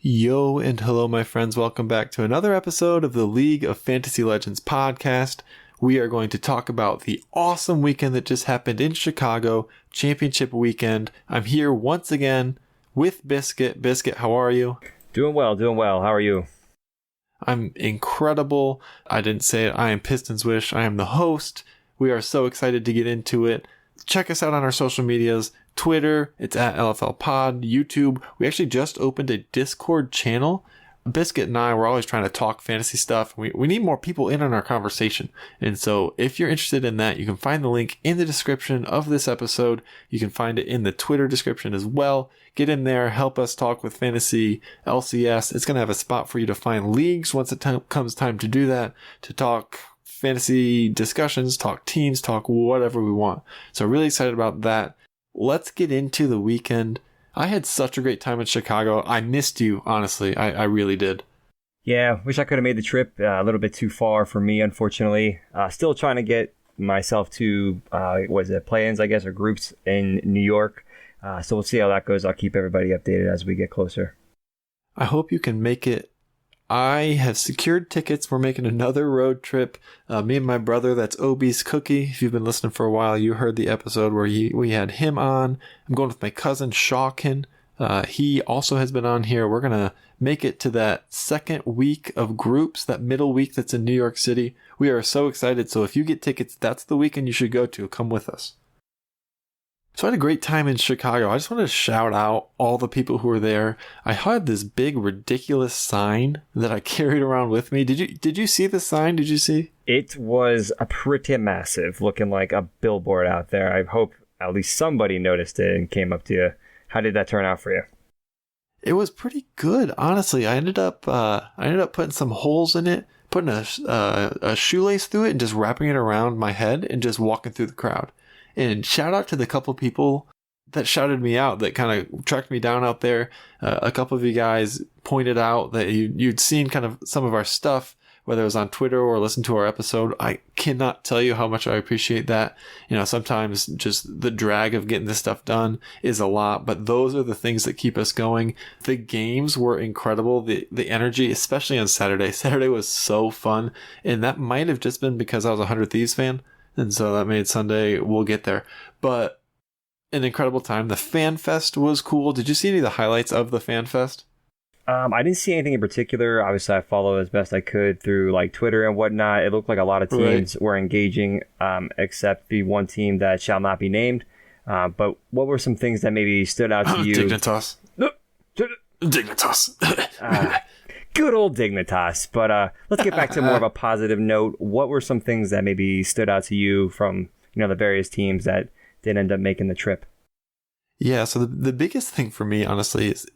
Yo and hello, my friends. Welcome back to another episode of the League of Fantasy Legends podcast. We are going to talk about the awesome weekend that just happened in Chicago, championship weekend. I'm here once again with Biscuit. Biscuit, how are you? Doing well. How are you? I'm incredible. I didn't say it. I am Pistons Wish. I am the host. We are so excited to get into it. Check us out on our social medias. Twitter, it's at LFL Pod. YouTube, we actually just opened a Discord channel. Biscuit and I, we're always trying to talk fantasy stuff. We need more people in on our conversation. And so if you're interested in that, you can find the link in the description of this episode. You can find it in the Twitter description as well. Get in there, help us talk with Fantasy LCS. It's going to have a spot for you to find leagues once it comes time to do that, to talk fantasy discussions, talk teams, talk whatever we want. So really excited about that. Let's get into the weekend. I had such a great time in Chicago. I missed you, honestly. I really did. Yeah, wish I could have made the trip. A little bit too far for me, unfortunately. Still trying to get myself to, play-ins, I guess, or groups in New York. So we'll see how that goes. I'll keep everybody updated as we get closer. I hope you can make it. I have secured tickets. We're making another road trip. Me and my brother, that's Obese Cookie. If you've been listening for a while, you heard the episode where we had him on. I'm going with my cousin Shawkin. He also has been on here. We're going to make it to that second week of groups, that middle week that's in New York City. We are so excited. So if you get tickets, that's the weekend you should go to. Come with us. So I had a great time in Chicago. I just want to shout out all the people who were there. I had this big, ridiculous sign that I carried around with me. Did you see the sign? Did you see? It was a pretty massive, looking like a billboard out there. I hope at least somebody noticed it and came up to you. How did that turn out for you? It was pretty good, honestly. I ended up putting some holes in it, putting a shoelace through it, and just wrapping it around my head and just walking through the crowd. And shout out to the couple people that shouted me out, that kind of tracked me down out there. A couple of you guys pointed out that you'd seen kind of some of our stuff, whether it was on Twitter or listened to our episode. I cannot tell you how much I appreciate that. You know, sometimes just the drag of getting this stuff done is a lot, but those are the things that keep us going. The games were incredible. The energy, especially on Saturday. Saturday was so fun. And that might have just been because I was a 100 Thieves fan. And so that made Sunday, we'll get there. But an incredible time. The Fan Fest was cool. Did you see any of the highlights of the Fan Fest? I didn't see anything in particular. Obviously, I followed as best I could through like Twitter and whatnot. It looked like a lot of teams were engaging, except the one team that shall not be named. But what were some things that maybe stood out to you? Dignitas. Dignitas. Good old Dignitas. But let's get back to more of a positive note. What were some things that maybe stood out to you from the various teams that did end up making the trip? Yeah, so the biggest thing for me, honestly, is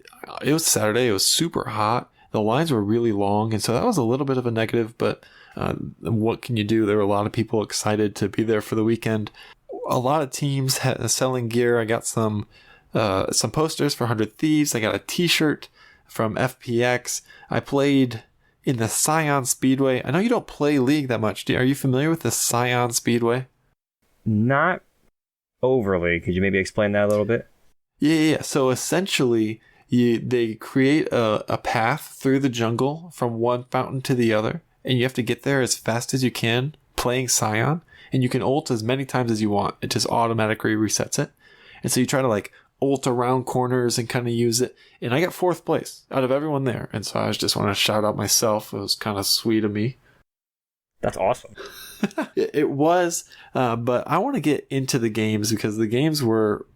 it was Saturday. It was super hot. The lines were really long, and so that was a little bit of a negative, but what can you do? There were a lot of people excited to be there for the weekend. A lot of teams selling gear. I got some posters for 100 Thieves. I got a t-shirt from FPX. I played in the Scion Speedway. I know you don't play League that much. Are you familiar with the Scion Speedway? Not overly. Could you maybe explain that a little bit? Yeah. So essentially, they create a path through the jungle from one fountain to the other, and you have to get there as fast as you can playing Scion, and you can ult as many times as you want. It just automatically resets it. And so you try to ult around corners and kind of use it. And I got 4th place out of everyone there. And so I just want to shout out myself. It was kind of sweet of me. That's awesome. It was, but I want to get into the games because the games were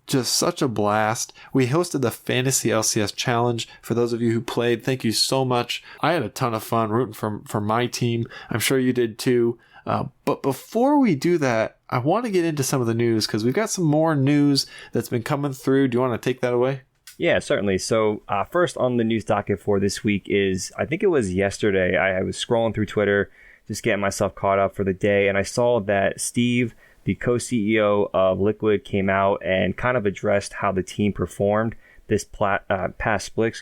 just such a blast. We hosted the Fantasy LCS Challenge. For those of you who played, thank you so much. I had a ton of fun rooting for my team. I'm sure you did too. But before we do that, I want to get into some of the news because we've got some more news that's been coming through. Do you want to take that away? Yeah, certainly. So first on the news docket for this week is, I think it was yesterday, I was scrolling through Twitter, just getting myself caught up for the day, and I saw that Steve, the co-CEO of Liquid, came out and kind of addressed how the team performed this past split.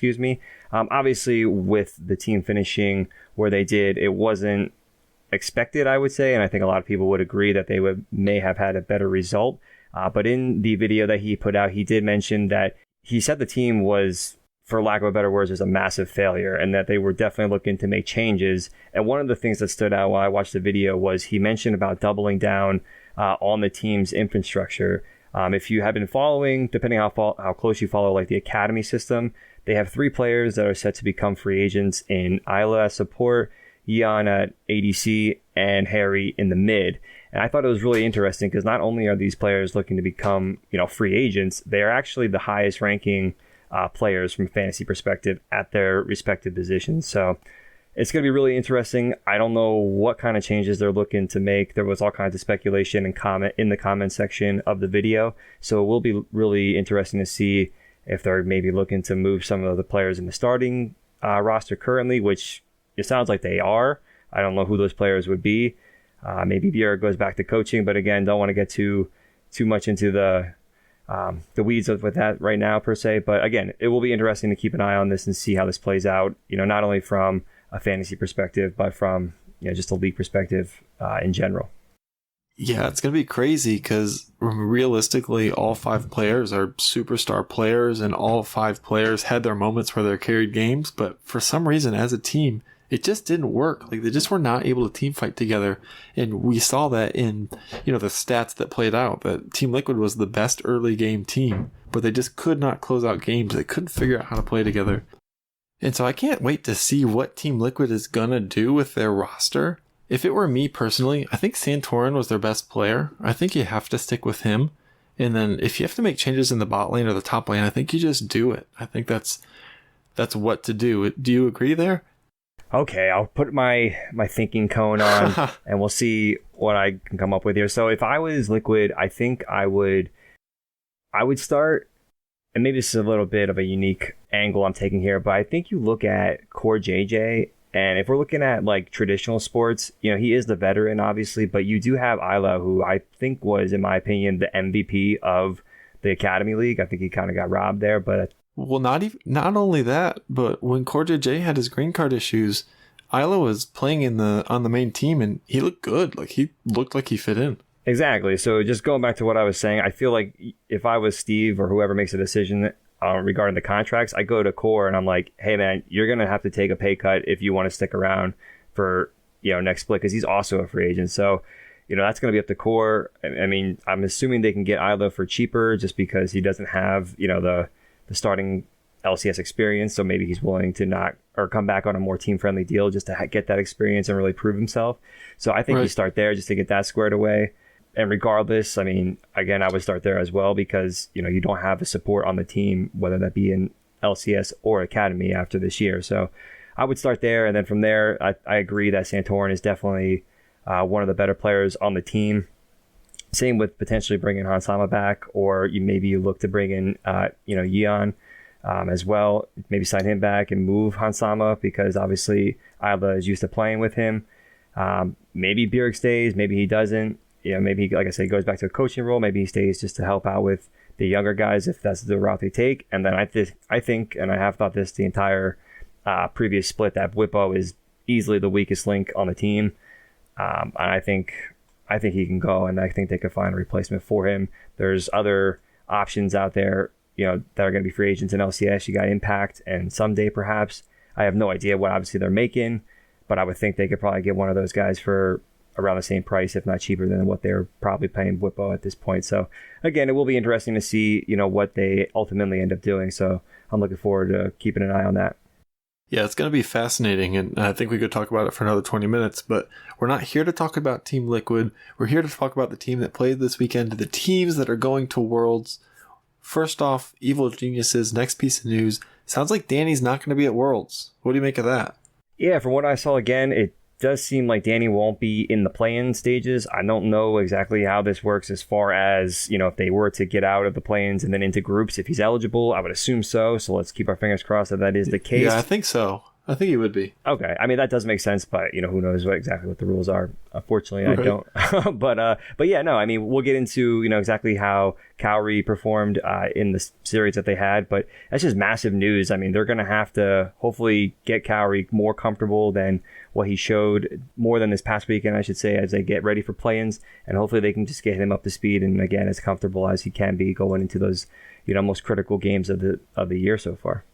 Obviously, with the team finishing where they did, it wasn't expected, I would say, and I think a lot of people would agree that they may have had a better result. But in the video that he put out, he did mention that he said the team was for lack of a better words, was a massive failure, and that they were definitely looking to make changes. And one of the things that stood out while I watched the video was he mentioned about doubling down on the team's infrastructure. If you have been following, depending how close you follow, like the academy system, they have 3 players that are set to become free agents in Isla as support, Yawn at ADC, and Harry in the mid. And I thought it was really interesting because not only are these players looking to become, free agents, they are actually the highest ranking players from a fantasy perspective at their respective positions. So it's going to be really interesting. I don't know what kind of changes they're looking to make. There was all kinds of speculation and comment in the comment section of the video. So it will be really interesting to see if they're maybe looking to move some of the players in the starting roster currently, which it sounds like they are. I don't know who those players would be. Maybe Bjerg goes back to coaching, but again, don't want to get too much into the weeds with that right now per se. But again, it will be interesting to keep an eye on this and see how this plays out. Not only from a fantasy perspective, but from just a league perspective in general. Yeah, it's going to be crazy because realistically, all 5 players are superstar players, and all 5 players had their moments where they carried games. But for some reason, as a team, it just didn't work. Like, they just were not able to team fight together. And we saw that in, the stats that played out, that Team Liquid was the best early game team, but they just could not close out games. They couldn't figure out how to play together. And so I can't wait to see what Team Liquid is going to do with their roster. If it were me personally, I think Santorin was their best player. I think you have to stick with him. And then if you have to make changes in the bot lane or the top lane, I think you just do it. I think that's what to do. Do you agree there? Okay, I'll put my thinking cone on and we'll see what I can come up with here. So if I was Liquid, I think I would start, and maybe this is a little bit of a unique angle I'm taking here, but I think you look at Core JJ, and if we're looking at like traditional sports, he is the veteran obviously, but you do have Isla, who I think was, in my opinion, the MVP of the Academy League. I think he kind of got robbed there, but well, not only that, but when Core JJ had his green card issues, Isla was playing on the main team, and he looked good. Like, he looked like he fit in. Exactly. So just going back to what I was saying, I feel like if I was Steve or whoever makes a decision regarding the contracts, I go to Core and I'm like, hey man, you're gonna have to take a pay cut if you want to stick around for next split, because he's also a free agent. So that's going to be up to Core. I mean, I'm assuming they can get Isla for cheaper just because he doesn't have the starting LCS experience, so maybe he's willing to not or come back on a more team friendly deal just to get that experience and really prove himself. So I think you start there just to get that squared away. And regardless, I mean, again, I would start there as well because you don't have the support on the team, whether that be in LCS or Academy after this year. So I would start there, and then from there, I agree that Santorin is definitely one of the better players on the team. Same with potentially bringing Hansama back, or you look to bring in Yawn as well. Maybe sign him back and move Hansama because obviously Isla is used to playing with him. Maybe Bjerg stays, maybe he doesn't. Maybe, like I said, goes back to a coaching role. Maybe he stays just to help out with the younger guys if that's the route they take. And then I think, and I have thought this the entire previous split, that Whippo is easily the weakest link on the team. And I think he can go, and I think they could find a replacement for him. There's other options out there, that are going to be free agents in LCS. You got Impact, and someday perhaps, I have no idea what obviously they're making, but I would think they could probably get one of those guys for around the same price, if not cheaper than what they're probably paying Whippo at this point. So again, it will be interesting to see, what they ultimately end up doing. So I'm looking forward to keeping an eye on that. Yeah, it's going to be fascinating, and I think we could talk about it for another 20 minutes, but we're not here to talk about Team Liquid. We're here to talk about the team that played this weekend, the teams that are going to Worlds. First off, Evil Geniuses, next piece of news. Sounds like Danny's not going to be at Worlds. What do you make of that? Yeah, from what I saw, again, it does seem like Danny won't be in the play-in stages. I don't know exactly how this works as far as, if they were to get out of the play-ins and then into groups, if he's eligible. I would assume so. So let's keep our fingers crossed that is the case. Yeah, I think so. I think he would be. Okay. I mean, that does make sense, but who knows exactly what the rules are. Unfortunately, I don't. But yeah, no, I mean, we'll get into, exactly how Cowrie performed in the series that they had, but that's just massive news. I mean, they're going to have to hopefully get Cowrie more comfortable than what he showed, more than this past weekend, I should say, as they get ready for play-ins, and hopefully they can just get him up to speed and, again, as comfortable as he can be going into those, most critical games of the year so far.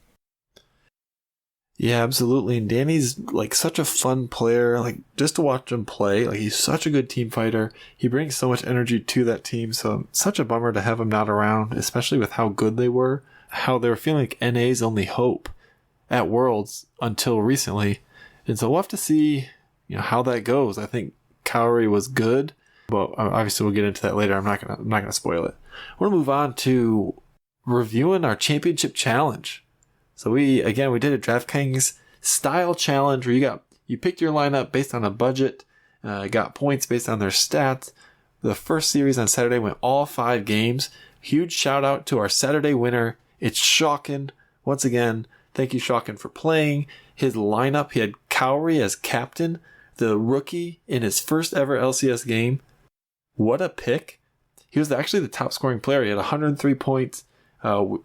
Yeah, absolutely. And Danny's like such a fun player. Like just to watch him play, like he's such a good team fighter. He brings so much energy to that team. So such a bummer to have him not around, especially with how good they were, how they were feeling like NA's only hope at Worlds until recently. And so we'll have to see, how that goes. I think Cowrie was good, but obviously we'll get into that later. I'm not gonna spoil it. We're gonna move on to reviewing our championship challenge. So we did a DraftKings style challenge where you picked your lineup based on a budget, got points based on their stats. The first series on Saturday went all 5 games. Huge shout out to our Saturday winner. It's Shawkin. Once again, thank you, Shawkin, for playing. His lineup, he had Cowrie as captain, the rookie in his first ever LCS game. What a pick. He was actually the top scoring player. He had 103 points.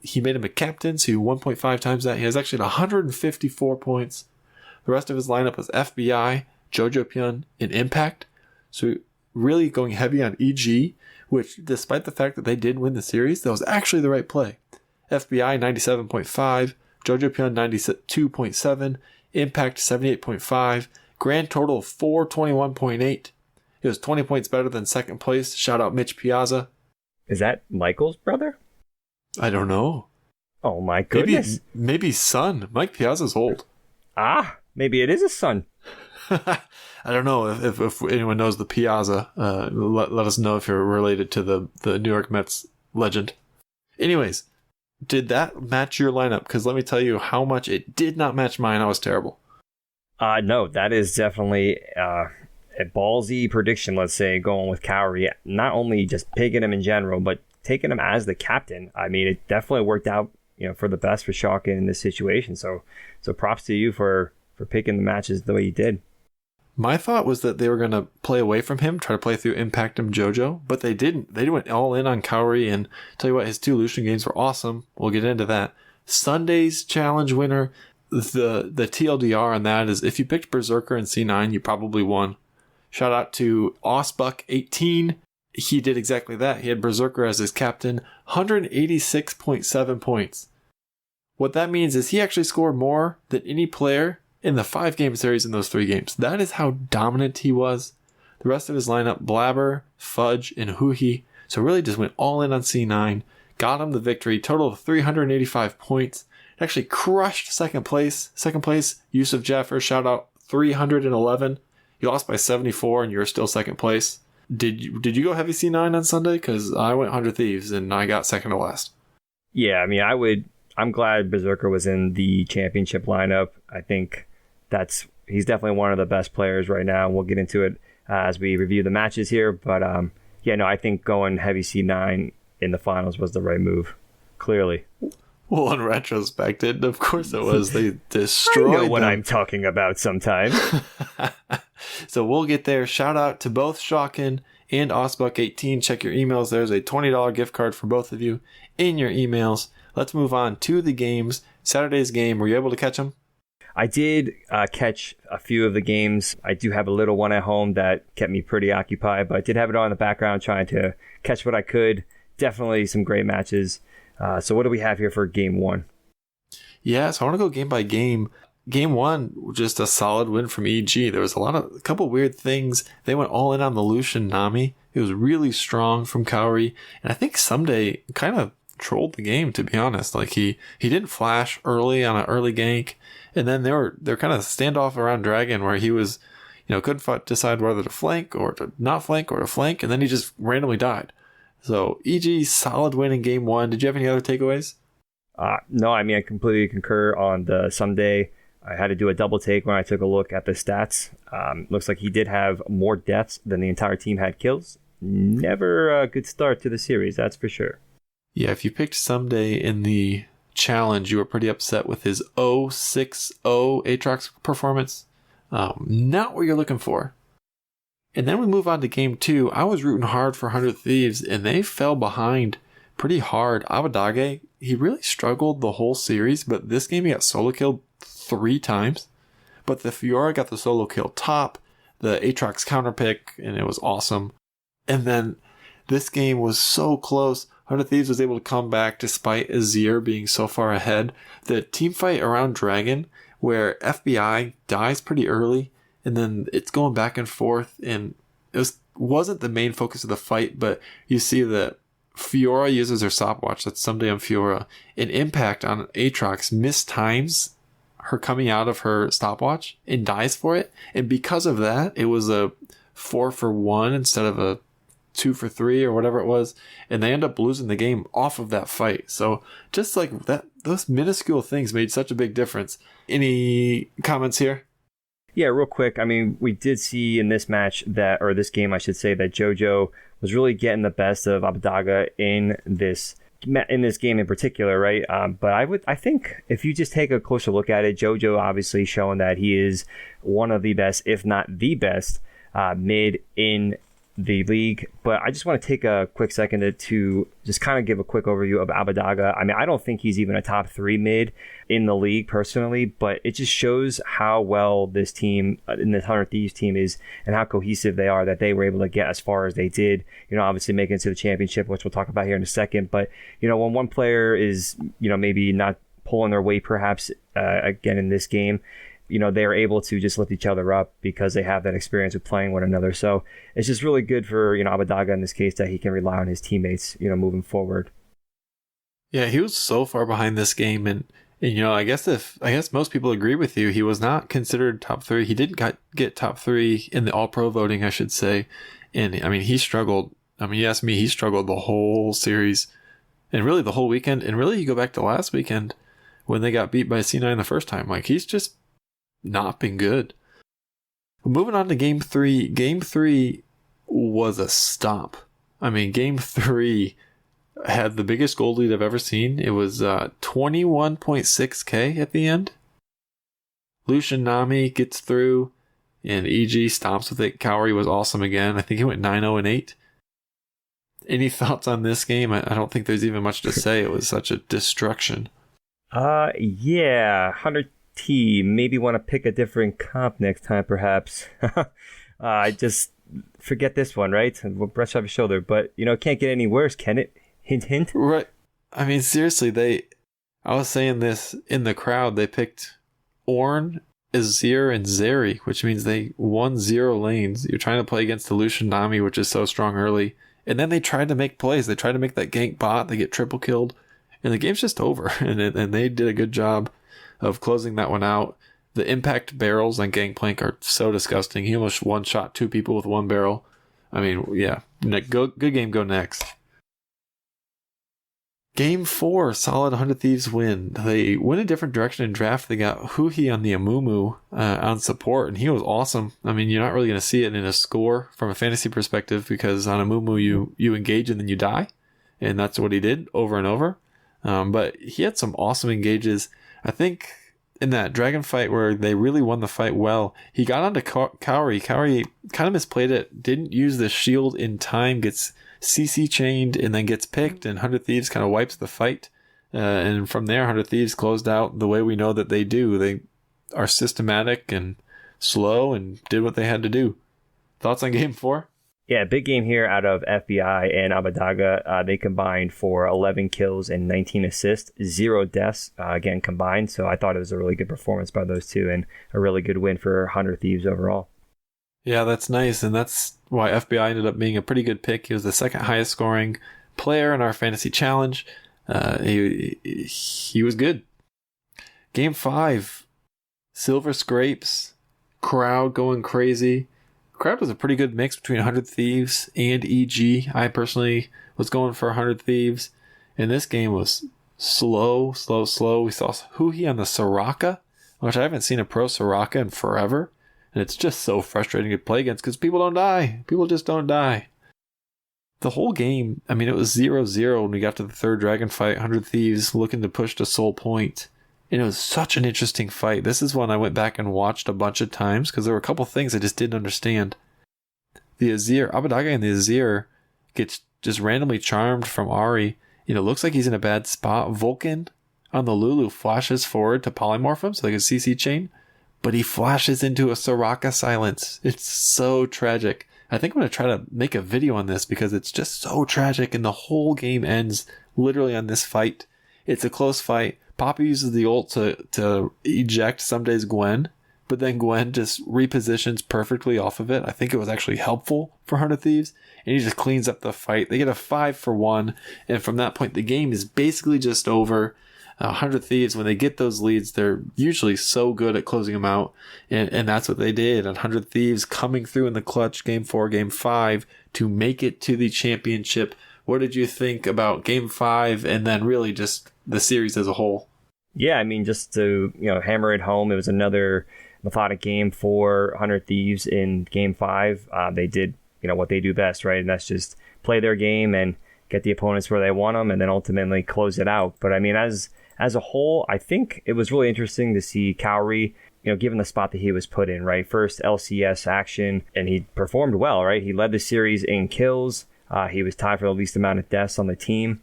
He made him a captain, so he 1.5 times that. He has actually 154 points. The rest of his lineup was FBI, Jojo Pyun, and Impact. So really going heavy on EG, which despite the fact that they did win the series, that was actually the right play. FBI 97.5, Jojo Pyun 92.7, Impact 78.5, grand total of 421.8. It was 20 points better than second place. Shout out Mitch Piazza. Is that Michael's brother? I don't know. Oh my goodness. Maybe son. Mike Piazza's old. Maybe it is his son. I don't know if anyone knows the Piazza. Let us know if you're related to the New York Mets legend. Anyways, did that match your lineup? Because let me tell you how much it did not match mine. I was terrible. No, that is definitely a ballsy prediction, let's say, going with Cowrie. Not only just picking him in general, but taking him as the captain. I mean, it definitely worked out, for the best for Shawkin in this situation. So props to you for picking the matches the way you did. My thought was that they were going to play away from him, try to play through Impact and JoJo, but they didn't. They went all in on Cowrie, and tell you what, his 2 Lucian games were awesome. We'll get into that. Sunday's challenge winner, the TLDR on that is if you picked Berserker in C9, you probably won. Shout out to Osbuck18. He did exactly that. He had Berserker as his captain, 186.7 points. What that means is he actually scored more than any player in the 5-game series in those 3 games. That is how dominant he was. The rest of his lineup, Blabber, Fudge, and Huhi, so really just went all in on C9, got him the victory, total of 385 points. Actually crushed second place. Second place, Yusuf Jaffer, shout out, 311. You lost by 74 and you're still second place. Did you go heavy C9 on Sunday? Because I went 100 Thieves and I got second to last. Yeah, I mean, I'm glad Berserker was in the championship lineup. I think he's definitely one of the best players right now. We'll get into it as we review the matches here. But I think going heavy C9 in the finals was the right move. Clearly. Well, in retrospect, of course it was. They destroyed I know what them. I'm talking about sometimes. So we'll get there. Shout out to both Shawkin and Osbuck18. Check your emails. There's a $20 gift card for both of you in your emails. Let's move on to the games. Saturday's game, were you able to catch them? I did catch a few of the games. I do have a little one at home that kept me pretty occupied, but I did have it on in the background trying to catch what I could. Definitely some great matches. So what do we have here for game 1? Yeah, so I want to go game by game. Game 1, just a solid win from EG. There was a couple weird things. They went all in on the Lucian Nami. It was really strong from Cowrie. And I think Someday kind of trolled the game, to be honest. Like he didn't flash early on an early gank. And then they're kind of standoff around Dragon where he was, couldn't decide whether to flank or to not flank or to flank. And then he just randomly died. So EG, solid win in game 1. Did you have any other takeaways? No, I mean, I completely concur on the Someday. I had to do a double take when I took a look at the stats. Looks like he did have more deaths than the entire team had kills. Never a good start to the series, that's for sure. Yeah, if you picked Someday in the challenge, you were pretty upset with his 0-6-0 Aatrox performance. Not what you're looking for. And then we move on to game 2. I was rooting hard for 100 Thieves, and they fell behind pretty hard. Abadage, he really struggled the whole series, but this game he got solo killed 3 times. But the Fiora got the solo kill top, the Aatrox counter pick, and it was awesome. And then this game was so close. 100 Thieves was able to come back despite Azir being so far ahead. The team fight around Dragon where FBI dies pretty early, and then it's going back and forth, and wasn't the main focus of the fight, but you see that Fiora uses her stopwatch. That's Someday on Fiora. An impact on Aatrox mistimes her coming out of her stopwatch and dies for it. And because of that, it was a 4-for-1 instead of a 2-for-3 or whatever it was. And they end up losing the game off of that fight. So just like that, those minuscule things made such a big difference. Any comments here? Yeah, real quick. I mean, we did see in this match or this game, I should say, that JoJo was really getting the best of Abbedagga in this game in particular, right? But I think if you just take a closer look at it, JoJo obviously showing that he is one of the best, if not the best, mid in the league. But I just want to take a quick second to just kind of give a quick overview of Abbedagga. I mean, I don't think he's even a top 3 mid in the league personally, but it just shows how well this team, in this 100 Thieves team is, and how cohesive they are, that they were able to get as far as they did, obviously making it to the championship, which we'll talk about here in a second. But, when one player is, maybe not pulling their weight perhaps again in this game, they are able to just lift each other up because they have that experience with playing one another. So it's just really good for, Abbedagga in this case, that he can rely on his teammates, moving forward. Yeah, he was so far behind this game. And I guess most people agree with you, he was not considered top 3. He didn't get top 3 in the All-Pro voting, I should say. And I mean, he struggled. I mean, you ask me, he struggled the whole series and really the whole weekend. And really, you go back to last weekend when they got beat by C9 the first time. Like, he's just not been good. Moving on to game 3. Game 3 was a stomp. I mean, game 3 had the biggest gold lead I've ever seen. It was 21.6k at the end. Lucian Nami gets through, and EG stomps with it. Kaori was awesome again. I think he went 9-0-8. Any thoughts on this game? I don't think there's even much to say. It was such a destruction. Yeah, 100T. Maybe want to pick a different comp next time, perhaps. Just forget this one, right? We'll brush off your shoulder. But, it can't get any worse, can it? Hint, hint. Right. I mean, seriously, I was saying this in the crowd. They picked Ornn, Azir, and Zeri, which means they won 0 lanes. You're trying to play against the Lucian Nami, which is so strong early. And then they tried to make plays. They tried to make that gank bot. They get triple killed. And the game's just over. And they did a good job of closing that one out. The impact barrels on Gangplank are so disgusting. He almost one-shot 2 people with 1 barrel. I mean, yeah. Good game, go next. Game 4, solid 100 Thieves win. They went a different direction in draft. They got Huhi on the Amumu on support, and he was awesome. I mean, you're not really going to see it in a score from a fantasy perspective because on Amumu you engage and then you die, and that's what he did over and over. But he had some awesome engages. I think in that dragon fight where they really won the fight well, he got onto Kaori. Kaori kind of misplayed it, didn't use the shield in time, gets CC chained and then gets picked, and 100 Thieves kind of wipes the fight. And from there, 100 Thieves closed out the way we know that they do. They are systematic and slow and did what they had to do. Thoughts on game 4? Yeah, big game here out of FBI and Abbedagga. They combined for 11 kills and 19 assists, 0 deaths, again, combined. So I thought it was a really good performance by those two and a really good win for 100 Thieves overall. Yeah, that's nice, and that's why FBI ended up being a pretty good pick. He was the second highest scoring player in our fantasy challenge. He was good. Game 5, Silver Scrapes, crowd going crazy. Crowd was a pretty good mix between 100 Thieves and EG. I personally was going for 100 Thieves, and this game was slow. We saw Huhi on the Soraka, which I haven't seen a pro Soraka in forever. And it's just so frustrating to play against because people don't die. People just don't die. The whole game, I mean, it was 0-0 when we got to the 3rd dragon fight. 100 Thieves looking to push to Soul Point. And it was such an interesting fight. This is one I went back and watched a bunch of times because there were a couple things I just didn't understand. The Azir, Abbedagga and the Azir gets just randomly charmed from Ahri. Looks like he's in a bad spot. Vulcan on the Lulu flashes forward to polymorph him so they can CC chain. But he flashes into a Soraka silence. It's so tragic. I think I'm going to try to make a video on this because it's just so tragic and the whole game ends literally on this fight. It's a close fight, Poppy uses the ult to eject Someday's Gwen, but then Gwen just repositions perfectly off of it. I think it was actually helpful for 100 Thieves, and he just cleans up the fight. They get a 5-for-1, and from that point, the game is basically just over. 100 Thieves, when they get those leads, they're usually so good at closing them out, and that's what they did. 100 Thieves coming through in the clutch, Game 4, Game 5, to make it to the championship. What did you think about Game 5, and then really just the series as a whole? Yeah, I mean, just to hammer it home, it was another methodic game for 100 Thieves in Game 5. They did what they do best, right? And that's just play their game and get the opponents where they want them, and then ultimately close it out. But I mean, as a whole, I think it was really interesting to see Cowrie, given the spot that he was put in, right? First LCS action, and he performed well, right? He led the series in kills. He was tied for the least amount of deaths on the team.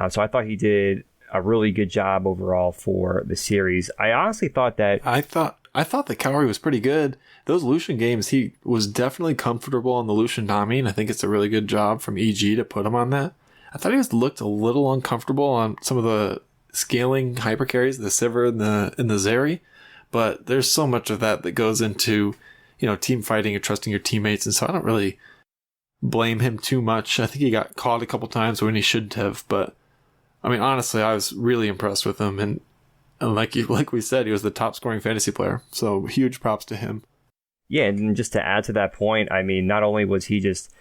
So I thought he did a really good job overall for the series. I honestly thought that... I thought that Cowrie was pretty good. Those Lucian games, he was definitely comfortable on the Lucian Nami, and I think it's a really good job from EG to put him on that. I thought he looked a little uncomfortable on some of the scaling hyper carries, the Sivir and the Zeri, but there's so much of that goes into team fighting and trusting your teammates, and so I don't really blame him too much. I think he got caught a couple times when he shouldn't have, but I mean, honestly, I was really impressed with him, and like we said, he was the top scoring fantasy player, so huge props to him. Yeah, and just to add to that point, I mean, not only was he just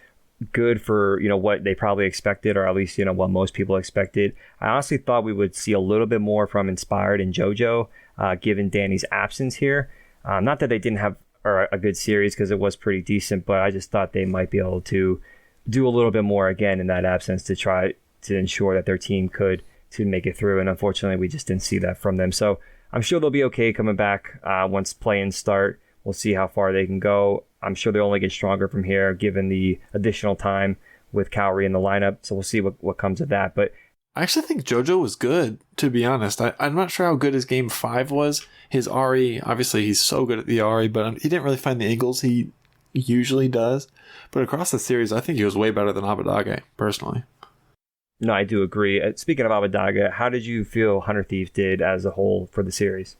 good for what they probably expected, or at least what most people expected, I honestly thought we would see a little bit more from Inspired and JoJo, given Danny's absence here. Not that they didn't have a good series, because it was pretty decent, but I just thought they might be able to do a little bit more again in that absence to try to ensure that their team could to make it through, and unfortunately we just didn't see that from them. So I'm sure they'll be okay coming back once play-ins start. We'll see how far they can go. I'm sure they'll only get stronger from here given the additional time with Cowrie in the lineup, so we'll see what comes of that. But I actually think JoJo was good, to be honest. I'm not sure how good his Game 5 was. His Ahri, obviously he's so good at the Ahri, but he didn't really find the angles he usually does. But across the series, I think he was way better than Abadage, personally. No, I do agree. Speaking of Abadage, how did you feel 100 Thieves did as a whole for the series?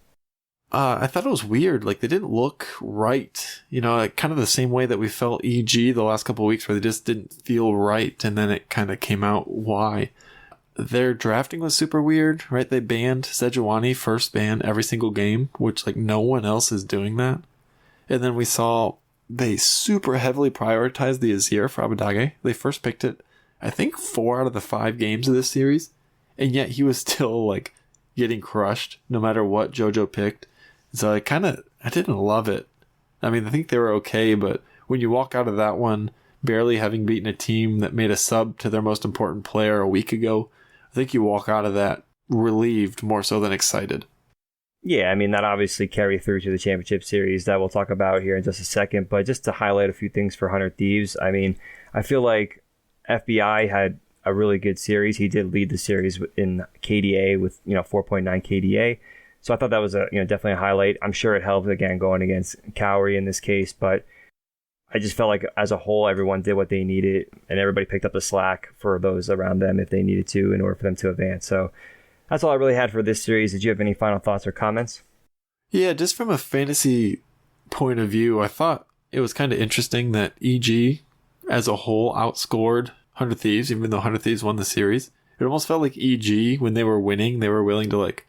I thought it was weird. Like, they didn't look right. Like, kind of the same way that we felt EG the last couple of weeks, where they just didn't feel right, and then it kind of came out why. Their drafting was super weird, right? They banned Sejuani first ban every single game, which, like, no one else is doing that. And then we saw they super heavily prioritized the Azir for Abadage. They first picked it, I think, 4 out of the 5 games of this series, and yet he was still, like, getting crushed no matter what JoJo picked. So I didn't love it. I mean, I think they were okay, but when you walk out of that one barely having beaten a team that made a sub to their most important player a week ago, I think you walk out of that relieved more so than excited. Yeah, I mean, that obviously carried through to the championship series that we'll talk about here in just a second, but just to highlight a few things for 100 Thieves, I mean, I feel like FBI had a really good series. He did lead the series in KDA with 4.9 KDA. So I thought that was definitely a highlight. I'm sure it helped again going against Cowrie in this case, but I just felt like as a whole everyone did what they needed, and everybody picked up the slack for those around them if they needed to in order for them to advance. So that's all I really had for this series. Did you have any final thoughts or comments? Yeah, just from a fantasy point of view, I thought it was kind of interesting that EG as a whole outscored 100 Thieves, even though 100 Thieves won the series. It almost felt like EG, when they were winning, they were willing to like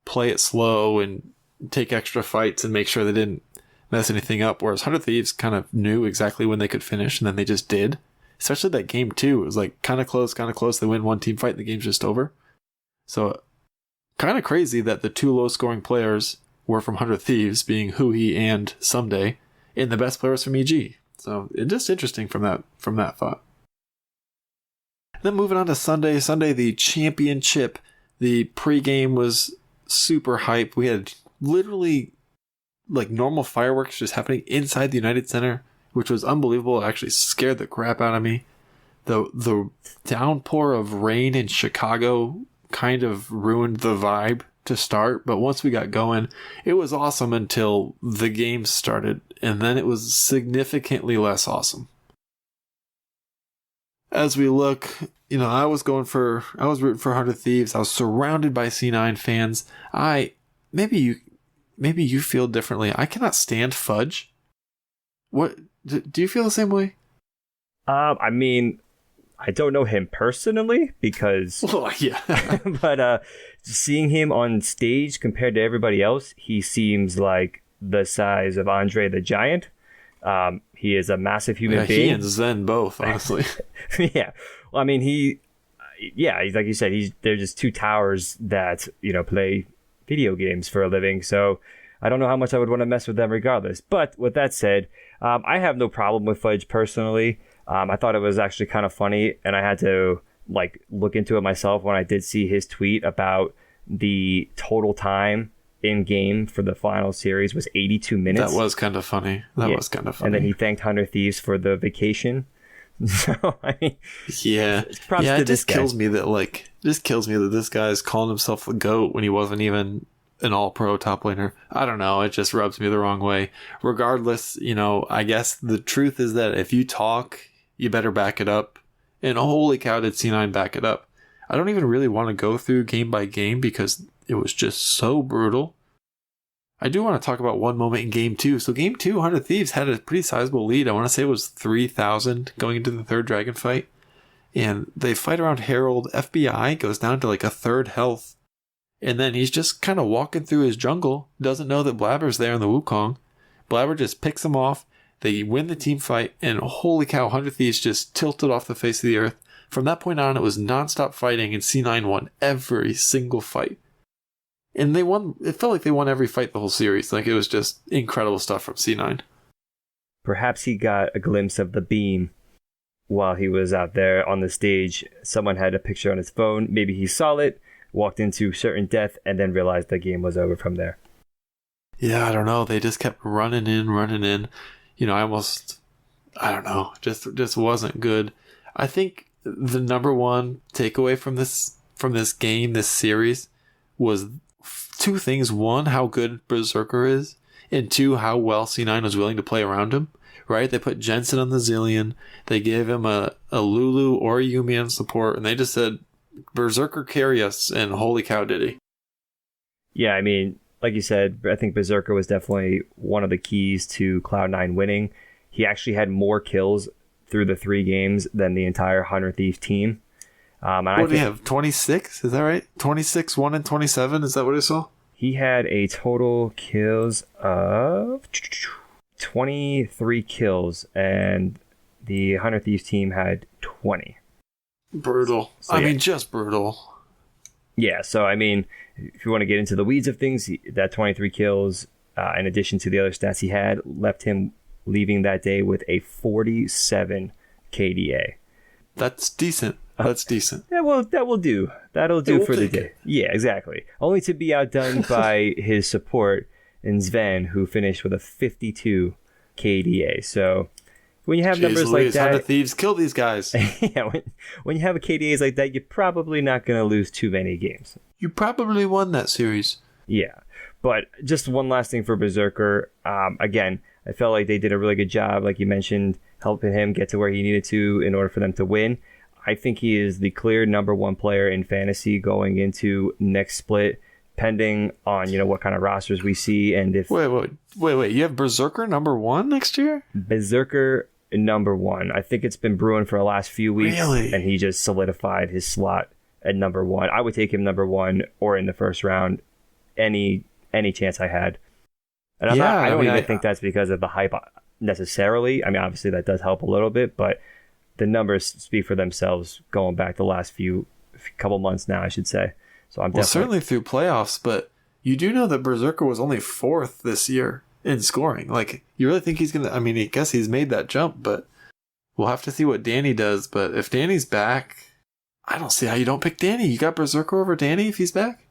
play it slow and take extra fights and make sure they didn't mess anything up, whereas 100 Thieves kind of knew exactly when they could finish, and then they just did. Especially that game 2. It was like kind of close. They win one team fight, and the game's just over. So kind of crazy that the 2 low-scoring players were from 100 Thieves, being Huhi and Someday, and the best players from EG. So it's just interesting from that thought. And then moving on to Sunday, the championship. The pregame was super hype. We had literally like normal fireworks just happening inside the United Center, which was unbelievable. It actually scared the crap out of me. The downpour of rain in Chicago kind of ruined the vibe to start, but once we got going, it was awesome until the game started, and then it was significantly less awesome. as we look, I was rooting for 100 Thieves. I was surrounded by C9 fans. Maybe you feel differently. I cannot stand Fudge. What do you feel the same way? I mean, I don't know him personally because, well, yeah, but seeing him on stage compared to everybody else, he seems like the size of Andre the Giant. He is a massive human being. He and Zen both, honestly. Yeah. Well, I mean, he's like you said, they're just two towers that, play video games for a living. So I don't know how much I would want to mess with them regardless. But with that said, I have no problem with Fudge personally. I thought it was actually kind of funny, and I had to look into it myself when I did see his tweet about the total time in game for the final series was 82 minutes. That was kind of funny. And then he thanked 100 Thieves for the vacation. So I mean, it just kills me that this guy is calling himself the GOAT when he wasn't even an all-pro top laner. I don't know. It just rubs me the wrong way. Regardless, I guess the truth is that if you talk, you better back it up. And holy cow, did C9 back it up. I don't even really want to go through game by game because it was just so brutal. I do want to talk about one moment in game 2. So game 2, 100 Thieves had a pretty sizable lead. I want to say it was 3,000 going into the third dragon fight. And they fight around Herald. FBI goes down to a third health. And then he's just kind of walking through his jungle. Doesn't know that Blabber's there in the Wukong. Blabber just picks him off. They win the team fight. And holy cow, 100 Thieves just tilted off the face of the earth. From that point on, it was nonstop fighting. And C9 won every single fight. And they won. It felt like they won every fight the whole series. It was just incredible stuff from C9. Perhaps he got a glimpse of the beam while he was out there on the stage. Someone had a picture on his phone. Maybe he saw it, walked into certain death, and then realized the game was over from there. Yeah, I don't know. They just kept running in. I don't know. Just wasn't good. I think the number one takeaway from this game, this series, was two things. One, how good Berserker is, and two, how well C9 was willing to play around him. Right? They put Jensen on the Zillion. They gave him a Lulu or a Yumi on support, and they just said, Berserker carry us, and holy cow, did he. Yeah, I mean, like you said, I think Berserker was definitely one of the keys to Cloud9 winning. He actually had more kills through the 3 games than the entire 100 Thieves team. What do you have? 26? Is that right? 26, 1, and 27? Is that what I saw? He had a total kills of 23 kills, and the 100 Thieves team had 20. Brutal. So, just brutal. Yeah, so I mean, if you want to get into the weeds of things, that 23 kills, in addition to the other stats he had, left him leaving that day with a 47 KDA. That's decent. That's decent. Yeah, well, that will do. That'll do for the day. Yeah, exactly. Only to be outdone by his support in Sven, who finished with a 52 KDA. So when you have numbers like that, 100 Thieves kill these guys. Yeah, when you have a KDAs like that, you're probably not going to lose too many games. You probably won that series. Yeah, but just one last thing for Berserker. Again, I felt like they did a really good job, like you mentioned, helping him get to where he needed to in order for them to win. I think he is the clear number one player in fantasy going into next split, pending on what kind of rosters we see and if. Wait! You have Berserker number 1 next year? Berserker number 1. I think it's been brewing for the last few weeks, really? And he just solidified his slot at number 1. I would take him number 1 or in the first round, any chance I had. And I don't even think that's because of the hype necessarily. I mean, obviously that does help a little bit, but the numbers speak for themselves going back the last couple months now, I should say. So I'm certainly through playoffs, but you do know that Berserker was only 4th this year in scoring. You really think he's going to... I mean, I guess he's made that jump, but we'll have to see what Danny does. But if Danny's back, I don't see how you don't pick Danny. You got Berserker over Danny if he's back?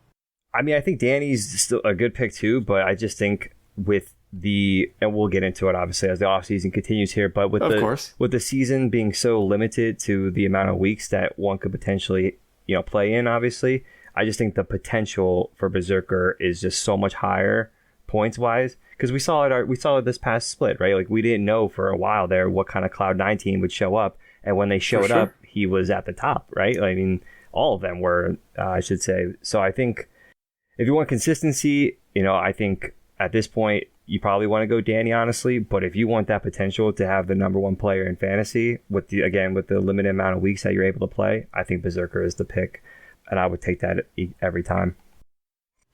I mean, I think Danny's still a good pick too, but I just think with and we'll get into it obviously as the offseason continues here, but with the season being so limited to the amount of weeks that one could potentially play in, obviously, I just think the potential for Berserker is just so much higher points wise, because we saw it this past split, right? We didn't know for a while there what kind of Cloud9 team would show up, and when they showed up, he was at the top, right? I mean, all of them were, I should say. So I think if you want consistency, I think at this point, you probably want to go Danny, honestly. But if you want that potential to have the number one player in fantasy with the limited amount of weeks that you're able to play, I think Berserker is the pick, and I would take that every time.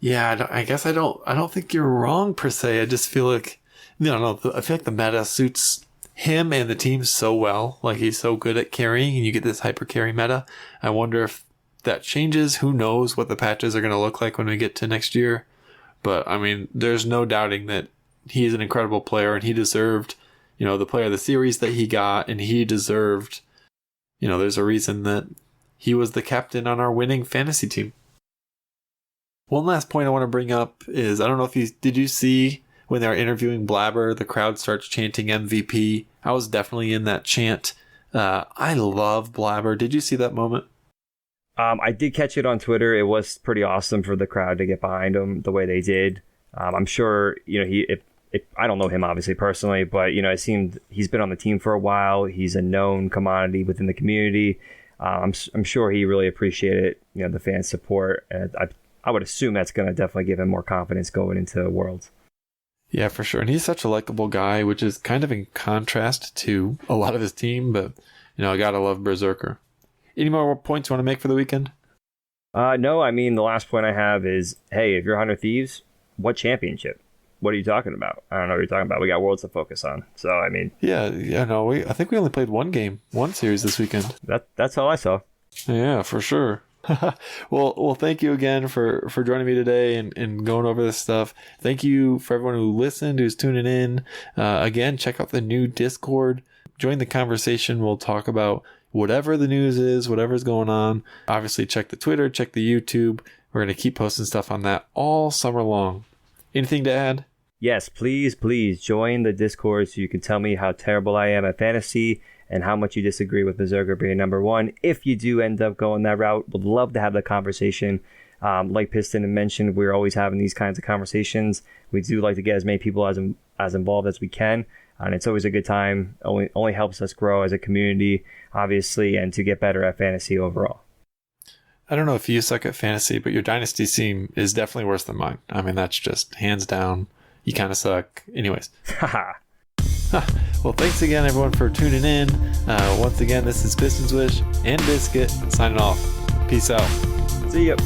Yeah, I guess I don't think you're wrong per se. I just feel like, I feel like the meta suits him and the team so well. Like, he's so good at carrying, and you get this hyper carry meta. I wonder if that changes. Who knows what the patches are going to look like when we get to next year. But I mean, there's no doubting that he's an incredible player, and he deserved, the player of the series that he got, and he deserved, there's a reason that he was the captain on our winning fantasy team. One last point I want to bring up is, I don't know if did you see when they were interviewing Blabber, the crowd starts chanting MVP. I was definitely in that chant. I love Blabber. Did you see that moment? I did catch it on Twitter. It was pretty awesome for the crowd to get behind him the way they did. I'm sure, I don't know him obviously personally, but it seemed he's been on the team for a while. He's a known commodity within the community. I'm sure he really appreciated the fan support, and I would assume that's going to definitely give him more confidence going into Worlds. Yeah, for sure. And he's such a likable guy, which is kind of in contrast to a lot of his team, but I gotta love Berserker. Any more points you want to make for the weekend? No, I mean, the last point I have is, hey, if you're 100 Thieves, what championship? What are you talking about? I don't know what you're talking about. We got Worlds to focus on. So, I mean... I think we only played one series this weekend. That's all I saw. Yeah, for sure. Well, thank you again for joining me today and going over this stuff. Thank you for everyone who listened, who's tuning in. Again, check out the new Discord. Join the conversation. We'll talk about whatever the news is, whatever's going on. Obviously, check the Twitter, check the YouTube. We're going to keep posting stuff on that all summer long. Anything to add? Yes, please join the Discord so you can tell me how terrible I am at fantasy and how much you disagree with Berserker being number one. If you do end up going that route, would love to have the conversation. Like Piston mentioned, we're always having these kinds of conversations. We do like to get as many people as involved as we can, and it's always a good time. Only helps us grow as a community, obviously, and to get better at fantasy overall. I don't know if you suck at fantasy, but your dynasty team is definitely worse than mine. I mean, that's just hands down. You kind of suck. Anyways. Well, thanks again, everyone, for tuning in. Once again, this is Pistons Wish and Biscuit signing off. Peace out. See ya.